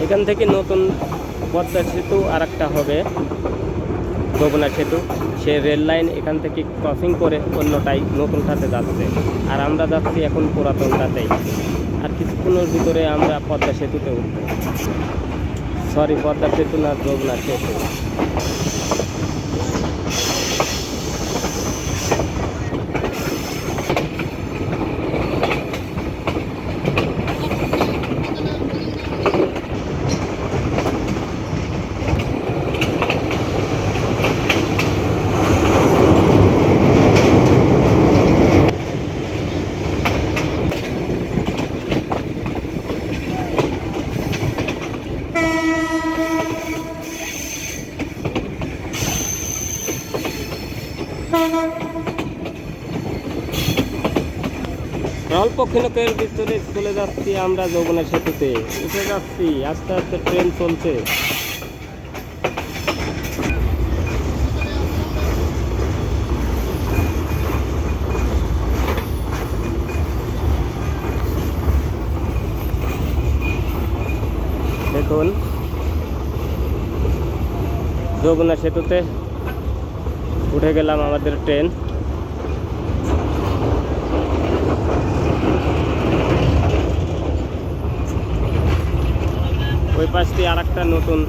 এখান থেকে নতুন পদ্মা সেতু আর একটা হবে, যমুনা সেতু। সে রেল লাইন এখান থেকে ক্রসিং করে অন্যটাই নতুনটাতে যাচ্ছে, আর আমরা যাচ্ছি এখন পুরাতনটাতেই। আর কিছুক্ষণের ভিতরে আমরা পদ্মা সেতুতে উঠব। সরি, পদ্মা সেতু না, যমুনা সেতু। অল্প ক্ষণকের ভিতরে চলে যাচ্ছি আমরা যমুনা সেতুতে, উঠে যাচ্ছি। আস্তে আস্তে ট্রেন চলছে। দেখুন, যমুনা সেতুতে উঠে গেলাম, আমাদের ট্রেন। ওই পাশ দিয়ে আর একটা নতুন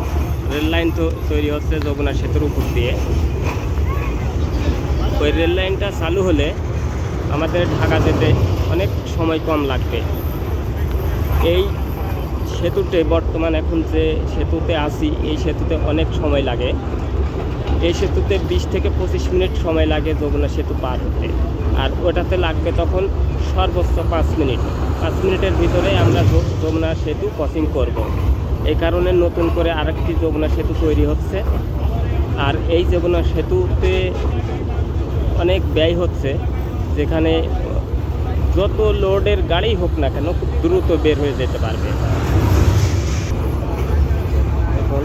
রেল লাইন তো তৈরি হচ্ছে যমুনা সেতুর উপর দিয়ে। ওই রেল লাইনটা চালু হলে আমাদের ঢাকা যেতে অনেক সময় কম লাগবে। এই সেতুতে বর্তমান এখন যে সেতুতে আছি, এই সেতুতে অনেক সময় লাগে। এই সেতুতে 20 থেকে 25 মিনিট সময় লাগে যমুনা সেতু পার হতে, আর ওটাতে লাগবে তখন সর্বোচ্চ 5 মিনিট। 5 মিনিটের ভিতরে আমরা যমুনা সেতু ক্রসিং করব। এই কারণে নতুন করে আরেকটি যমুনা সেতু তৈরি হচ্ছে। আর এই যমুনা সেতুতে অনেক ব্যয় হচ্ছে, যেখানে যত লোডের গাড়ি হোক না কেন খুব দ্রুত বের হয়ে যেতে পারবে। এখন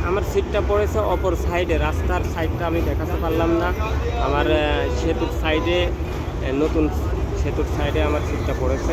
আমার সিটটা পড়েছে অপর সাইডে, রাস্তার সাইডটা আমি দেখাতে পারলাম না। আমার সেতুর সাইডে, নতুন সেতুর সাইডে আমার সিটটা পড়েছে।